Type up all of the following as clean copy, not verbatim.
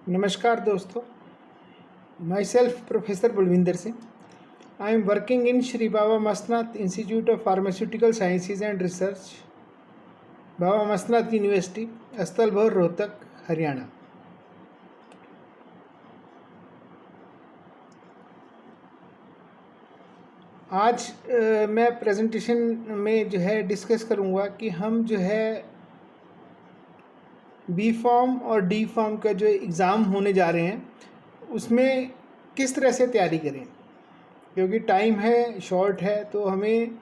नमस्कार दोस्तों, myself professor Balwinder Singh. I am working in Shri Baba Mastnath institute of pharmaceutical sciences and research, Baba Mastnath university, Asthal Bohar, Rohtak, Haryana. आज मैं presentation में डिस्कस करूँगा कि हम बी फॉर्म और डी फॉर्म का जो एग्ज़ाम होने जा रहे हैं उसमें किस तरह से तैयारी करें, क्योंकि टाइम है, शॉर्ट है, तो हमें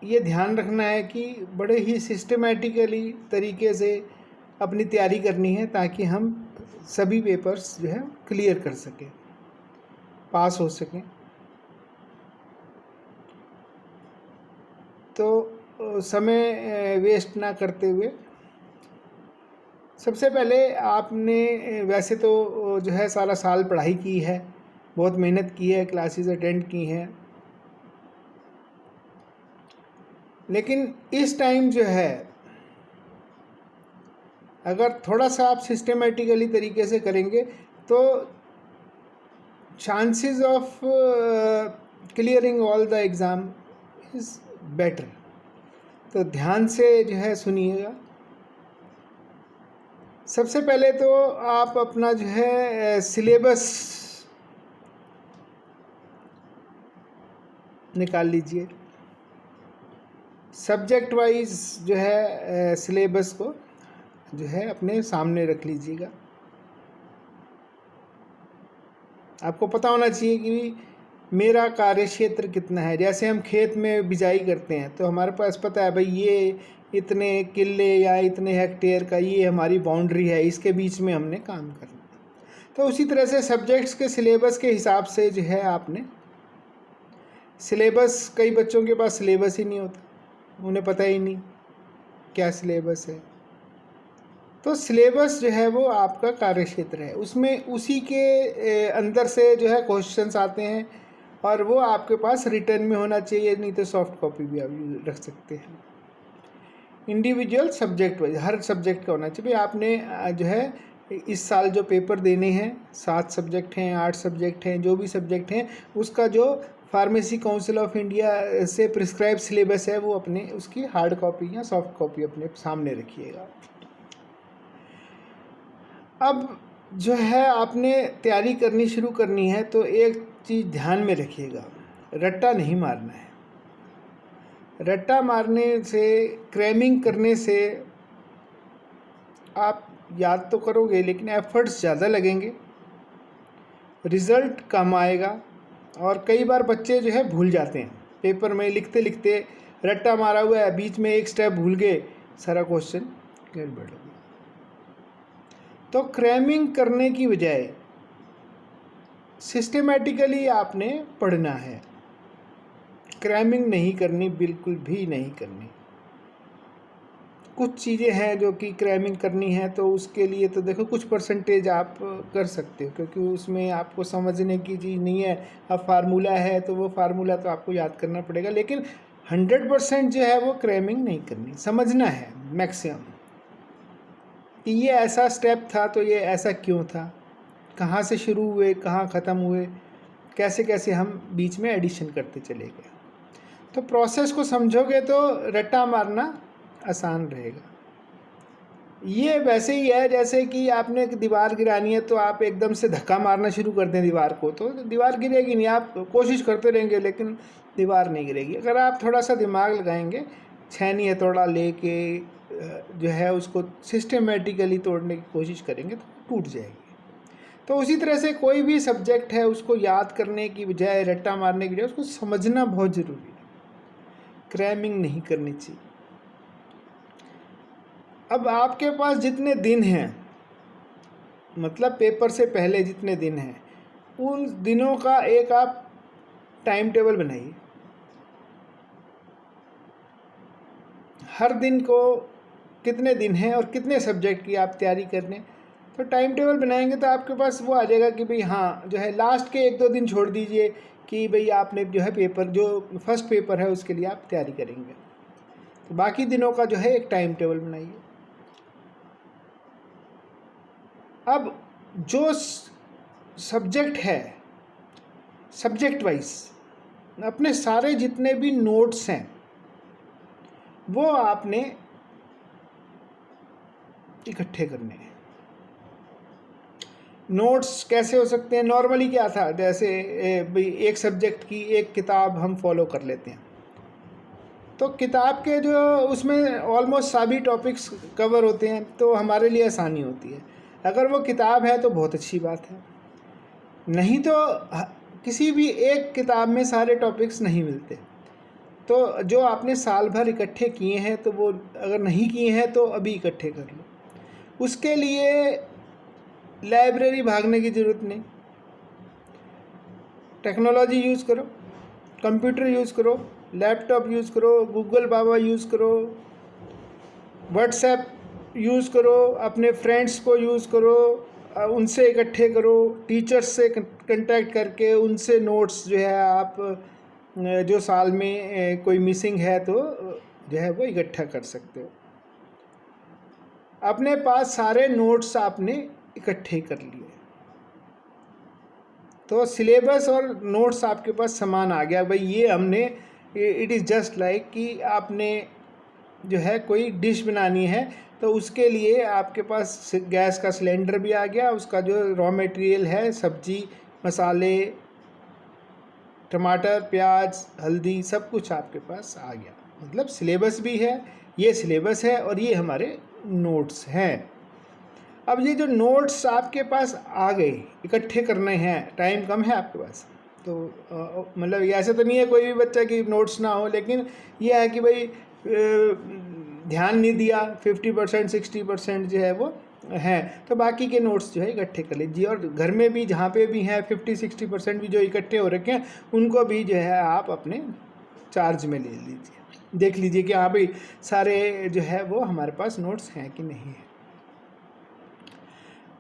ये ध्यान रखना है कि बड़े ही सिस्टमेटिकली तरीके से अपनी तैयारी करनी है ताकि हम सभी पेपर्स क्लियर कर सकें, पास हो सकें। तो समय वेस्ट ना करते हुए सबसे पहले आपने वैसे तो सारा साल पढ़ाई की है, बहुत मेहनत की है, क्लासेस अटेंड की हैं, लेकिन इस टाइम अगर थोड़ा सा आप सिस्टमेटिकली तरीके से करेंगे तो chances of clearing all the exam is better. तो ध्यान से सुनिएगा। सबसे पहले तो आप अपना सिलेबस निकाल लीजिए। सब्जेक्ट वाइज सिलेबस को अपने सामने रख लीजिएगा। आपको पता होना चाहिए कि मेरा कार्य क्षेत्र कितना है। जैसे हम खेत में बिजाई करते हैं तो हमारे पास पता है भाई ये इतने किले या इतने हेक्टेयर का ये हमारी बाउंड्री है, इसके बीच में हमने काम करना। तो उसी तरह से सब्जेक्ट्स के सिलेबस के हिसाब से आपने सिलेबस, कई बच्चों के पास सिलेबस ही नहीं होता, उन्हें पता ही नहीं क्या सिलेबस है। तो सिलेबस वो आपका कार्य क्षेत्र है, उसमें उसी के अंदर से क्वेश्चंस आते हैं और वो आपके पास रिटर्न में होना चाहिए, नहीं तो सॉफ्ट कॉपी भी आप रख सकते हैं। इंडिविजुअल सब्जेक्ट वाइज हर सब्जेक्ट का होना चाहिए। भाई आपने इस साल जो पेपर देने हैं, 7 सब्जेक्ट हैं, 8 सब्जेक्ट हैं, जो भी सब्जेक्ट हैं, उसका जो फार्मेसी काउंसिल ऑफ इंडिया से प्रिस्क्राइब सिलेबस है वो अपने उसकी हार्ड कॉपी या सॉफ्ट कॉपी अपने सामने रखिएगा। अब आपने तैयारी करनी शुरू करनी है तो एक चीज़ ध्यान में रखिएगा, रट्टा नहीं मारना है। रट्टा मारने से, क्रैमिंग करने से आप याद तो करोगे लेकिन एफर्ट्स ज़्यादा लगेंगे, रिज़ल्ट कम आएगा। और कई बार बच्चे भूल जाते हैं पेपर में लिखते लिखते, रट्टा मारा हुआ है, बीच में एक स्टेप भूल गए, सारा क्वेश्चन गड़बड़ हो गया। तो क्रैमिंग करने की बजाय सिस्टमेटिकली आपने पढ़ना है, क्रैमिंग नहीं करनी, बिल्कुल भी नहीं करनी। कुछ चीज़ें हैं जो कि क्रैमिंग करनी है तो उसके लिए तो देखो कुछ परसेंटेज आप कर सकते हो, क्योंकि उसमें आपको समझने की चीज़ नहीं है। अब फार्मूला है तो वो फार्मूला तो आपको याद करना पड़ेगा, लेकिन 100% वो क्रैमिंग नहीं करनी, समझना है मैक्सिमम कि ये ऐसा स्टेप था तो ये ऐसा क्यों था, कहाँ से शुरू हुए, कहाँ ख़त्म हुए, कैसे कैसे हम बीच में एडिशन करते चले गए। तो प्रोसेस को समझोगे तो रट्टा मारना आसान रहेगा। ये वैसे ही है जैसे कि आपने एक दीवार गिरानी है तो आप एकदम से धक्का मारना शुरू कर दें दीवार को तो दीवार गिरेगी नहीं। आप कोशिश करते रहेंगे लेकिन दीवार नहीं गिरेगी। अगर आप थोड़ा सा दिमाग लगाएंगे, छेनी हथौड़ा लेके उसको सिस्टमेटिकली तोड़ने की कोशिश करेंगे तो टूट जाएगी। तो उसी तरह से कोई भी सब्जेक्ट है उसको याद करने की बजाय, रट्टा मारने की बजाय उसको समझना बहुत ज़रूरी है, क्रैमिंग नहीं करनी चाहिए। अब आपके पास जितने दिन हैं, मतलब पेपर से पहले जितने दिन हैं, उन दिनों का एक आप टाइम टेबल बनाइए। हर दिन को कितने दिन हैं और कितने सब्जेक्ट की आप तैयारी करने, तो टाइम टेबल बनाएंगे तो आपके पास वो आ जाएगा कि भाई हाँ लास्ट के 1-2 दिन छोड़ दीजिए कि भाई आपने पेपर जो फर्स्ट पेपर है उसके लिए आप तैयारी करेंगे। तो बाकी दिनों का एक टाइम टेबल बनाइए। अब जो सब्जेक्ट है, सब्जेक्ट वाइज अपने सारे जितने भी नोट्स हैं वो आपने इकट्ठे करने हैं। नोट्स कैसे हो सकते हैं? नॉर्मली क्या था, जैसे भाई एक सब्जेक्ट की एक किताब हम फॉलो कर लेते हैं, तो किताब के जो उसमें ऑलमोस्ट सभी टॉपिक्स कवर होते हैं, तो हमारे लिए आसानी होती है। अगर वो किताब है तो बहुत अच्छी बात है, नहीं तो किसी भी एक किताब में सारे टॉपिक्स नहीं मिलते। तो जो आपने साल भर इकट्ठे किए हैं, तो वो अगर नहीं किए हैं तो अभी इकट्ठे कर लो। उसके लिए लाइब्रेरी भागने की ज़रूरत नहीं, टेक्नोलॉजी यूज़ करो, कंप्यूटर यूज़ करो, लैपटॉप यूज़ करो, गूगल बाबा यूज़ करो, व्हाट्सएप यूज़ करो, अपने फ्रेंड्स को यूज़ करो, उनसे इकट्ठे करो, टीचर्स से कांटेक्ट करके उनसे नोट्स जो है आप जो साल में कोई मिसिंग है तो जो है वो इकट्ठा कर सकते हो। अपने पास सारे नोट्स आपने इकट्ठे कर लिए, तो सिलेबस और नोट्स आपके पास समान आ गया। भाई ये हमने, इट इज़ जस्ट लाइक कि आपने जो है कोई डिश बनानी है, तो उसके लिए आपके पास गैस का सिलेंडर भी आ गया, उसका जो रॉ मटेरियल है, सब्जी मसाले, टमाटर, प्याज, हल्दी, सब कुछ आपके पास आ गया। मतलब सिलेबस भी है, ये सिलेबस है और ये हमारे नोट्स हैं। अब ये जो नोट्स आपके पास आ गए, इकट्ठे करने हैं, टाइम कम है आपके पास, तो मतलब ऐसे तो नहीं है कोई भी बच्चा की नोट्स ना हो, लेकिन ये है कि भाई ध्यान नहीं दिया, 50% 60% जो है वो हैं, तो बाकी के नोट्स जो है इकट्ठे कर लीजिए। और घर में भी जहाँ पे भी हैं 50-60% भी जो इकट्ठे हो रखे हैं, उनको भी जो है आप अपने चार्ज में ले लीजिए, देख लीजिए कि हाँ भाई सारे जो है वो हमारे पास नोट्स हैं कि नहीं है।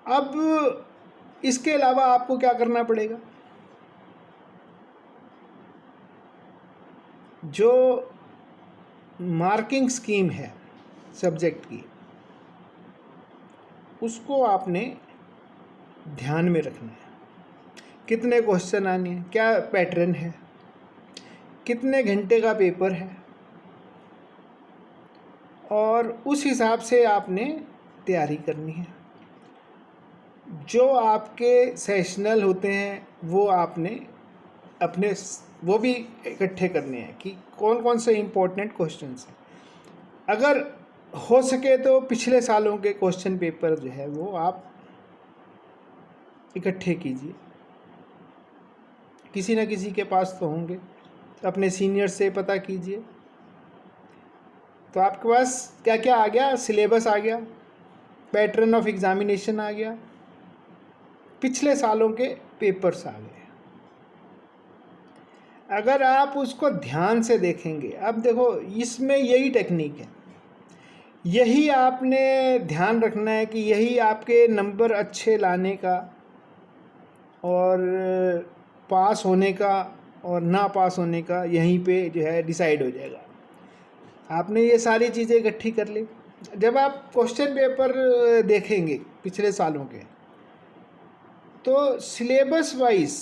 अब इसके अलावा आपको क्या करना पड़ेगा? जो मार्किंग स्कीम है सब्जेक्ट की, उसको आपने ध्यान में रखना है। कितने क्वेश्चन आने हैं, क्या पैटर्न है, कितने घंटे का पेपर है, और उस हिसाब से आपने तैयारी करनी है। जो आपके सेशनल होते हैं वो आपने अपने वो भी इकट्ठे करने हैं कि कौन कौन से इम्पोर्टेंट क्वेश्चंस हैं। अगर हो सके तो पिछले सालों के क्वेश्चन पेपर जो है वो आप इकट्ठे कीजिए, किसी न किसी के पास तो होंगे, अपने सीनियर से पता कीजिए। तो आपके पास क्या क्या आ गया? सिलेबस आ गया, पैटर्न ऑफ एग्जामिनेशन आ गया, पिछले सालों के पेपर्स आ गए। अगर आप उसको ध्यान से देखेंगे, अब देखो इसमें यही टेक्निक है, यही आपने ध्यान रखना है कि यही आपके नंबर अच्छे लाने का और पास होने का और ना पास होने का यहीं पे जो है डिसाइड हो जाएगा। आपने ये सारी चीज़ें इकट्ठी कर ली। जब आप क्वेश्चन पेपर देखेंगे पिछले सालों के, तो syllabus wise,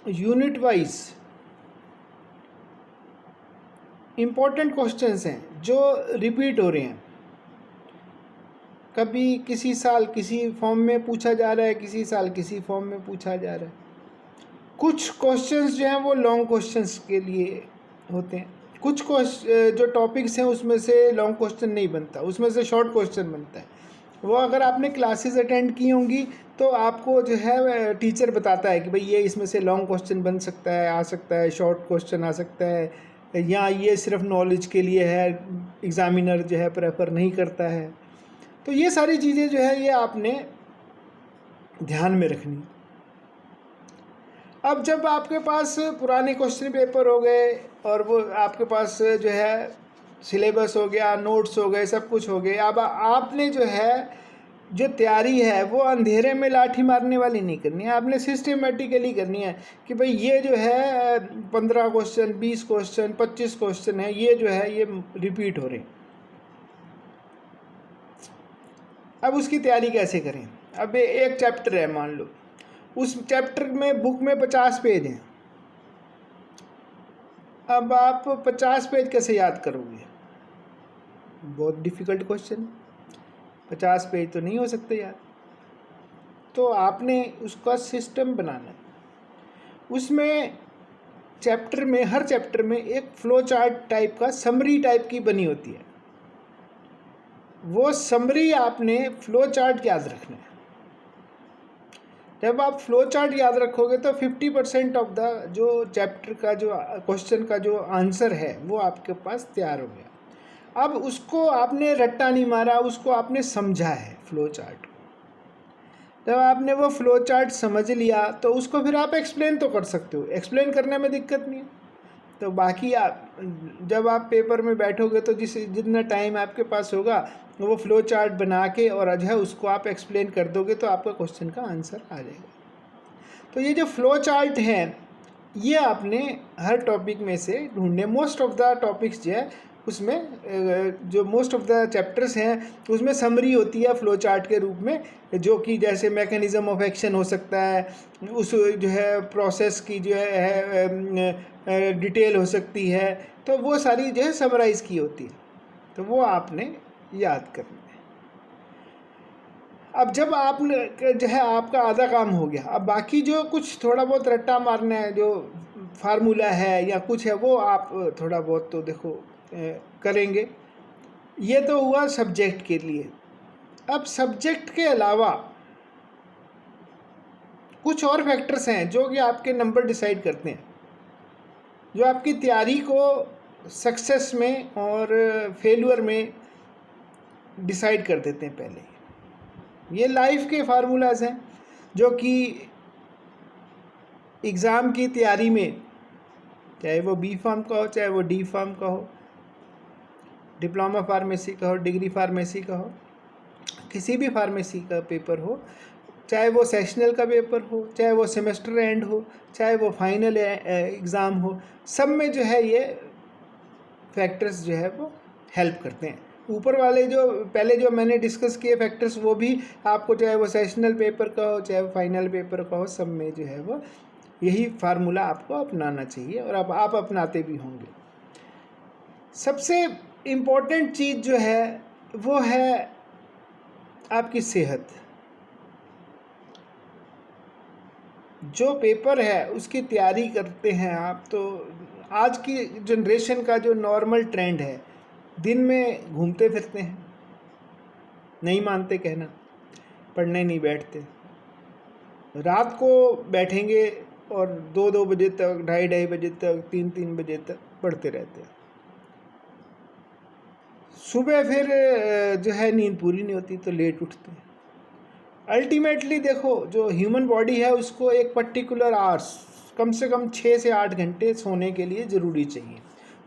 unit wise important questions हैं जो रिपीट हो रहे हैं। कभी किसी साल किसी फॉर्म में पूछा जा रहा है, किसी साल किसी फॉर्म में पूछा जा रहा है। कुछ क्वेश्चंस जो हैं वो लॉन्ग क्वेश्चंस के लिए होते हैं, कुछ जो टॉपिक्स हैं उसमें से लॉन्ग क्वेश्चन नहीं बनता, उसमें से शॉर्ट क्वेश्चन बनता है। वो अगर आपने क्लासेस अटेंड की होंगी तो आपको जो है टीचर बताता है कि भाई ये इसमें से लॉन्ग क्वेश्चन बन सकता है, आ सकता है, शॉर्ट क्वेश्चन आ सकता है, या ये सिर्फ नॉलेज के लिए है, एग्ज़ामिनर जो है प्रेफर नहीं करता है। तो ये सारी चीज़ें जो है ये आपने ध्यान में रखनी। अब जब आपके पास पुराने क्वेश्चन पेपर हो गए और वो आपके पास जो है सिलेबस हो गया, नोट्स हो गए, सब कुछ हो गए, अब आपने जो है जो तैयारी है वो अंधेरे में लाठी मारने वाली नहीं करनी है, आपने सिस्टमेटिकली करनी है कि भाई ये जो है 15 क्वेश्चन, 20 क्वेश्चन, 25 क्वेश्चन है, ये जो है ये रिपीट हो रहे हैं। अब उसकी तैयारी कैसे करें? अब एक चैप्टर है मान लो, उस चैप्टर में बुक में 50 पेज हैं। अब आप 50 पेज कैसे याद करोगे? बहुत डिफ़िकल्ट क्वेश्चन। 50 पेज तो नहीं हो सकते यार। तो आपने उसका सिस्टम बनाना है। उसमें चैप्टर में, हर चैप्टर में एक फ्लो चार्ट टाइप का, समरी टाइप की बनी होती है। वो समरी आपने फ्लो चार्ट याद रखना है। जब आप फ्लो चार्ट याद रखोगे तो 50% ऑफ द जो चैप्टर का जो क्वेश्चन का जो आंसर है वो आपके पास तैयार हो गया। अब उसको आपने रट्टा नहीं मारा, उसको आपने समझा है फ्लो चार्ट को। जब आपने वो फ्लो चार्ट समझ लिया तो उसको फिर आप एक्सप्लेन तो कर सकते हो, एक्सप्लेन करने में दिक्कत नहीं है। तो बाकी आप जब आप पेपर में बैठोगे तो जितना टाइम आपके पास होगा वो फ्लो चार्ट बना के और जो है उसको आप एक्सप्लेन कर दोगे तो आपका क्वेश्चन का आंसर आ जाएगा। तो ये जो फ्लो चार्ट है ये आपने हर टॉपिक में से ढूंढने। मोस्ट ऑफ द टॉपिक्स जो है उसमें जो मोस्ट ऑफ द चैप्टर्स हैं उसमें समरी होती है फ्लो चार्ट के रूप में, जो कि जैसे मैकेनिज्म ऑफ एक्शन हो सकता है, उस जो है प्रोसेस की जो है डिटेल हो सकती है। तो वो सारी जो है समराइज़ की होती है, तो वो आपने याद करना है। अब जब आप जो है आपका आधा काम हो गया, अब बाकी जो कुछ थोड़ा बहुत रट्टा मारना है, जो फार्मूला है या कुछ है, वो आप थोड़ा बहुत तो देखो करेंगे। ये तो हुआ सब्जेक्ट के लिए। अब सब्जेक्ट के अलावा कुछ और फैक्टर्स हैं जो कि आपके नंबर डिसाइड करते हैं, जो आपकी तैयारी को सक्सेस में और फेलियर में डिसाइड कर देते हैं पहले। ये लाइफ के फार्मूलाज हैं जो कि एग्ज़ाम की तैयारी में, चाहे वो बी फार्म का हो, चाहे वो डी फार्म का हो, डिप्लोमा फार्मेसी का हो, डिग्री फार्मेसी का हो, किसी भी फार्मेसी का पेपर हो, चाहे वो सेशनल का पेपर हो, चाहे वो सेमेस्टर एंड हो, चाहे वो फाइनल एग्ज़ाम हो, सब में जो है ये फैक्टर्स जो है वो हेल्प करते हैं। ऊपर वाले जो पहले जो मैंने डिस्कस किए फैक्टर्स वो भी आपको, चाहे वो सेशनल पेपर का हो, चाहे वो फाइनल पेपर का हो, सब में जो है वो यही फार्मूला आपको अपनाना चाहिए और अब आप अपनाते भी होंगे। सबसे इम्पोर्टेंट चीज़ जो है वो है आपकी सेहत। जो पेपर है उसकी तैयारी करते हैं आप, तो आज की जनरेशन का जो नॉर्मल ट्रेंड है, दिन में घूमते फिरते हैं, नहीं मानते कहना, पढ़ने नहीं बैठते, रात को बैठेंगे और 2-2 बजे तक, 2:30 बजे तक, 3-3 बजे तक पढ़ते रहते हैं। सुबह फिर जो है नींद पूरी नहीं होती तो लेट उठते हैं। अल्टीमेटली देखो, जो ह्यूमन बॉडी है उसको एक पर्टिकुलर आवर्स, कम से कम 6 से 8 घंटे सोने के लिए ज़रूरी चाहिए,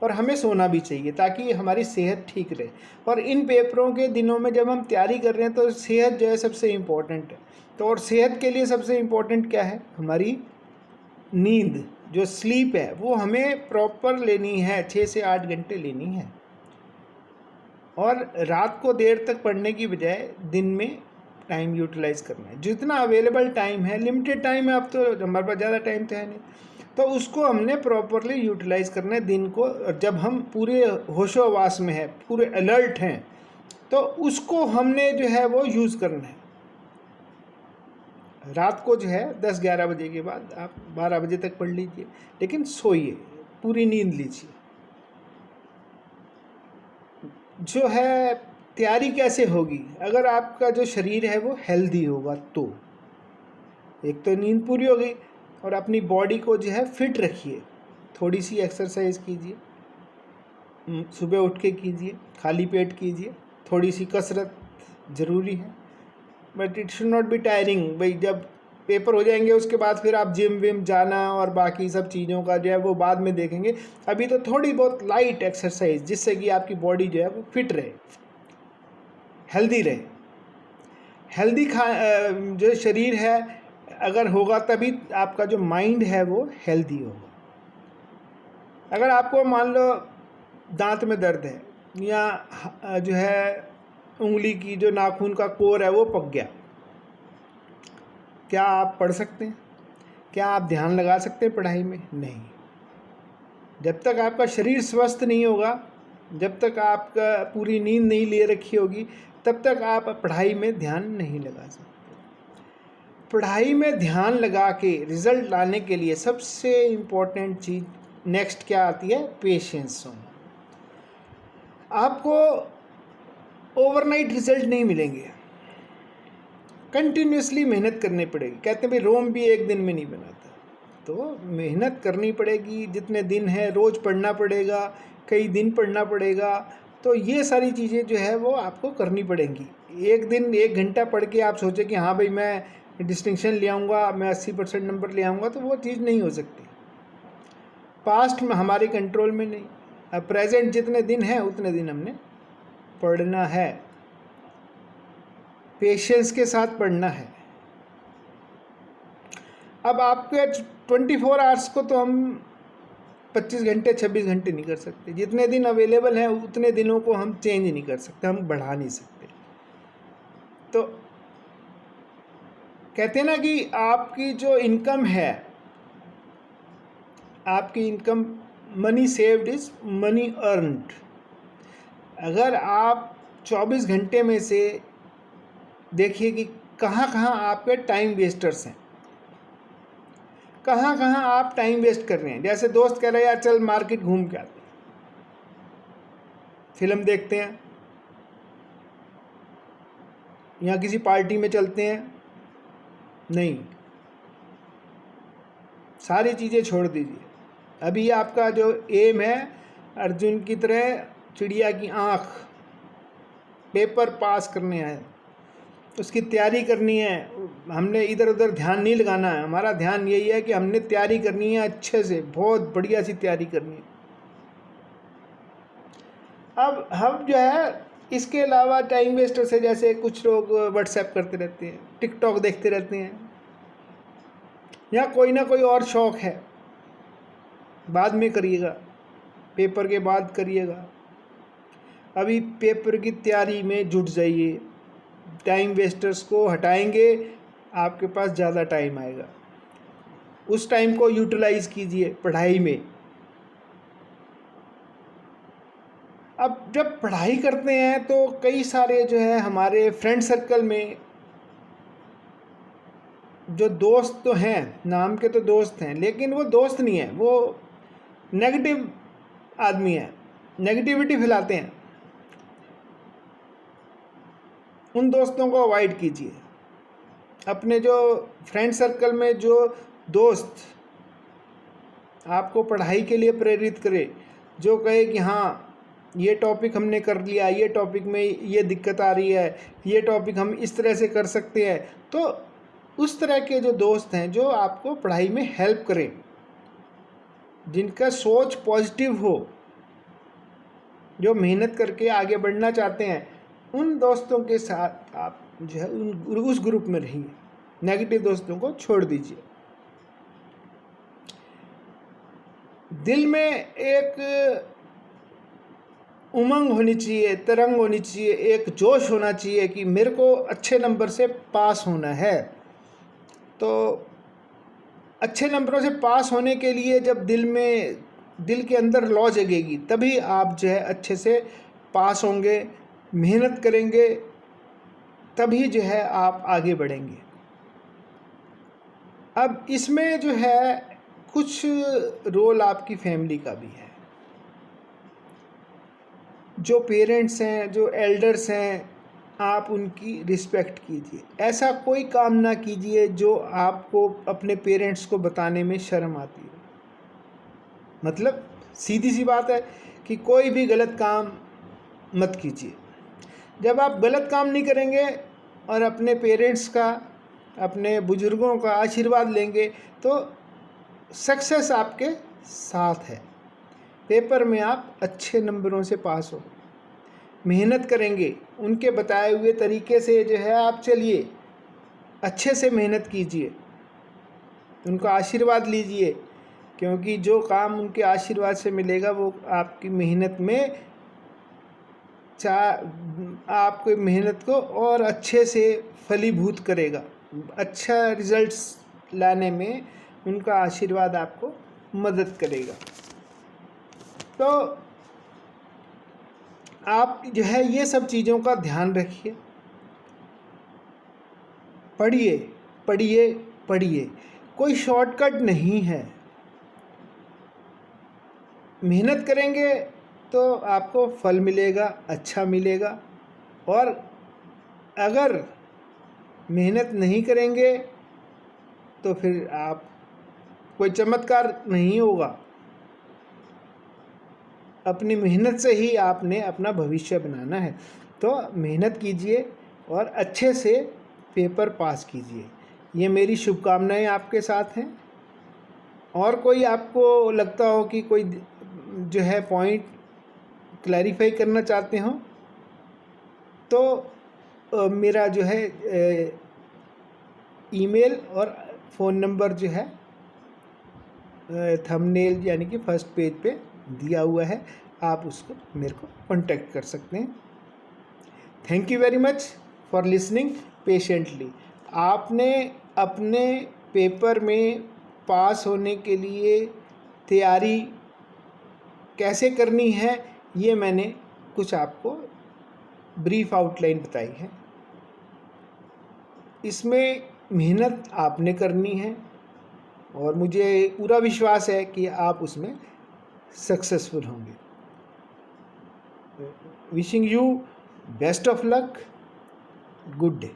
और हमें सोना भी चाहिए ताकि हमारी सेहत ठीक रहे। और इन पेपरों के दिनों में जब हम तैयारी कर रहे हैं तो सेहत जो है सबसे इम्पोर्टेंट है। तो और सेहत के लिए सबसे इम्पोर्टेंट क्या है? हमारी नींद, जो स्लीप है वो हमें प्रॉपर लेनी है, 6 से 8 घंटे लेनी है। और रात को देर तक पढ़ने की बजाय दिन में टाइम यूटिलाइज करना है। जितना अवेलेबल टाइम है, लिमिटेड टाइम है, अब तो हमारे पास ज़्यादा टाइम तो है नहीं, तो उसको हमने प्रॉपरली यूटिलाइज करना है दिन को। जब हम पूरे होशोवास में हैं, पूरे अलर्ट हैं, तो उसको हमने जो है वो यूज़ करना है। रात को जो है 10-11 बजे के बाद आप 12 बजे तक पढ़ लीजिए, लेकिन सोइए, पूरी नींद लीजिए। जो है तैयारी कैसे होगी? अगर आपका जो शरीर है वो हेल्दी होगा तो एक तो नींद पूरी हो गई, और अपनी बॉडी को जो है फिट रखिए। थोड़ी सी एक्सरसाइज कीजिए, सुबह उठ के कीजिए, खाली पेट कीजिए, थोड़ी सी कसरत ज़रूरी है, but it should not be tiring. भाई जब पेपर हो जाएंगे उसके बाद फिर आप जिम विम जाना और बाकी सब चीज़ों का जो है वो बाद में देखेंगे। अभी तो थोड़ी बहुत लाइट एक्सरसाइज, जिससे कि आपकी बॉडी जो है वो फिट रहे, हेल्दी रहे। हेल्दी जो शरीर है अगर होगा तभी आपका जो माइंड है वो हेल्दी होगा। अगर आपको मान लो दांत में दर्द है, या जो है उंगली की जो नाखून का कोर है वो पक गया, क्या आप पढ़ सकते हैं? क्या आप ध्यान लगा सकते हैं पढ़ाई में? नहीं। जब तक आपका शरीर स्वस्थ नहीं होगा, जब तक आपका पूरी नींद नहीं ले रखी होगी, तब तक आप पढ़ाई में ध्यान नहीं लगा सकते। पढ़ाई में ध्यान लगा के रिजल्ट लाने के लिए सबसे इम्पोर्टेंट चीज़ नेक्स्ट क्या आती है? पेशेंस होना। आपको ओवरनाइट रिजल्ट नहीं मिलेंगे, कंटिन्यूसली मेहनत करनी पड़ेगी। कहते हैं भाई रोम भी एक दिन में नहीं बनाता, तो मेहनत करनी पड़ेगी। जितने दिन है रोज़ पढ़ना पड़ेगा, कई दिन पढ़ना पड़ेगा। तो ये सारी चीज़ें जो है वो आपको करनी पड़ेंगी। एक दिन 1 घंटा पढ़ के आप सोचें कि हाँ भाई मैं डिस्टिंक्शन ले आऊँगा, मैं 80% नंबर ले आऊँगा, तो वो चीज़ नहीं हो सकती। पास्ट में हमारे कंट्रोल में नहीं। अब प्रेजेंट जितने दिन है उतने दिन हमने पढ़ना है, पेशेंस के साथ पढ़ना है। अब आपके 24 आवर्स को तो हम 25 घंटे 26 घंटे नहीं कर सकते। जितने दिन अवेलेबल हैं उतने दिनों को हम चेंज नहीं कर सकते, हम बढ़ा नहीं सकते। तो कहते हैं ना कि आपकी जो इनकम है, आपकी income money saved is money earned. अगर आप 24 घंटे में से देखिए कि कहाँ कहाँ आपके टाइम वेस्टर्स हैं, कहाँ कहाँ आप टाइम वेस्ट कर रहे हैं। जैसे दोस्त कह रहे हैं यार चल मार्केट घूम के आते हैं, फिल्म देखते हैं, या किसी पार्टी में चलते हैं। नहीं, सारी चीज़ें छोड़ दीजिए। अभी आपका जो एम है अर्जुन की तरह चिड़िया की आँख, पेपर पास करने हैं, उसकी तैयारी करनी है। हमने इधर उधर ध्यान नहीं लगाना है। हमारा ध्यान यही है कि हमने तैयारी करनी है, अच्छे से बहुत बढ़िया सी तैयारी करनी है। अब हम जो है इसके अलावा टाइम वेस्टर से, जैसे कुछ लोग व्हाट्सएप करते रहते हैं, टिकटॉक देखते रहते हैं, या कोई ना कोई और शौक़ है, बाद में करिएगा, पेपर के बाद करिएगा। अभी पेपर की तैयारी में जुट जाइए। टाइम वेस्टर्स को हटाएंगे, आपके पास ज़्यादा टाइम आएगा। उस टाइम को यूटिलाइज कीजिए पढ़ाई में। अब जब पढ़ाई करते हैं तो कई सारे जो है हमारे फ्रेंड सर्कल में जो दोस्त तो हैं, नाम के तो दोस्त हैं, लेकिन वो दोस्त नहीं है, वो नेगेटिव आदमी है, नेगेटिविटी फैलाते हैं। उन दोस्तों को अवॉइड कीजिए। अपने जो फ्रेंड सर्कल में जो दोस्त आपको पढ़ाई के लिए प्रेरित करे, जो कहे कि हाँ ये टॉपिक हमने कर लिया, ये टॉपिक में ये दिक्कत आ रही है, ये टॉपिक हम इस तरह से कर सकते हैं, तो उस तरह के जो दोस्त हैं जो आपको पढ़ाई में हेल्प करें, जिनका सोच पॉजिटिव हो, जो मेहनत करके आगे बढ़ना चाहते हैं, उन दोस्तों के साथ आप जो है उस ग्रुप में रहिए। नेगेटिव दोस्तों को छोड़ दीजिए। दिल में एक उमंग होनी चाहिए, तरंग होनी चाहिए, एक जोश होना चाहिए कि मेरे को अच्छे नंबर से पास होना है। तो अच्छे नंबरों से पास होने के लिए जब दिल के अंदर लौ जगेगी, तभी आप जो है अच्छे से पास होंगे। मेहनत करेंगे तभी जो है आप आगे बढ़ेंगे। अब इसमें जो है कुछ रोल आपकी फैमिली का भी है। जो पेरेंट्स हैं, जो एल्डर्स हैं, आप उनकी रिस्पेक्ट कीजिए। ऐसा कोई काम ना कीजिए जो आपको अपने पेरेंट्स को बताने में शर्म आती है। मतलब सीधी सी बात है कि कोई भी गलत काम मत कीजिए। जब आप गलत काम नहीं करेंगे और अपने पेरेंट्स का, अपने बुजुर्गों का आशीर्वाद लेंगे, तो सक्सेस आपके साथ है। पेपर में आप अच्छे नंबरों से पास हो, मेहनत करेंगे, उनके बताए हुए तरीके से जो है आप चलिए, अच्छे से मेहनत कीजिए, उनका आशीर्वाद लीजिए, क्योंकि जो काम उनके आशीर्वाद से मिलेगा वो आपकी मेहनत में आपकी मेहनत को और अच्छे से फलीभूत करेगा। अच्छा रिजल्ट्स लाने में उनका आशीर्वाद आपको मदद करेगा। तो आप जो है ये सब चीज़ों का ध्यान रखिए। पढ़िए पढ़िए पढ़िए, कोई शॉर्टकट नहीं है। मेहनत करेंगे तो आपको फल मिलेगा, अच्छा मिलेगा। और अगर मेहनत नहीं करेंगे तो फिर आप कोई चमत्कार नहीं होगा। अपनी मेहनत से ही आपने अपना भविष्य बनाना है। तो मेहनत कीजिए और अच्छे से पेपर पास कीजिए। ये मेरी शुभकामनाएं आपके साथ हैं। और कोई आपको लगता हो कि कोई जो है पॉइंट क्लैरिफाई करना चाहते हो तो मेरा जो है ईमेल और फ़ोन नंबर जो है थंबनेल यानी कि फर्स्ट पेज पे दिया हुआ है, आप उसको मेरे को कांटेक्ट कर सकते हैं। Thank you very much for listening patiently. आपने अपने पेपर में पास होने के लिए तैयारी कैसे करनी है, ये मैंने कुछ आपको ब्रीफ आउटलाइन बताई है। इसमें मेहनत आपने करनी है और मुझे पूरा विश्वास है कि आप उसमें सक्सेसफुल होंगे। Wishing you best of luck, good day.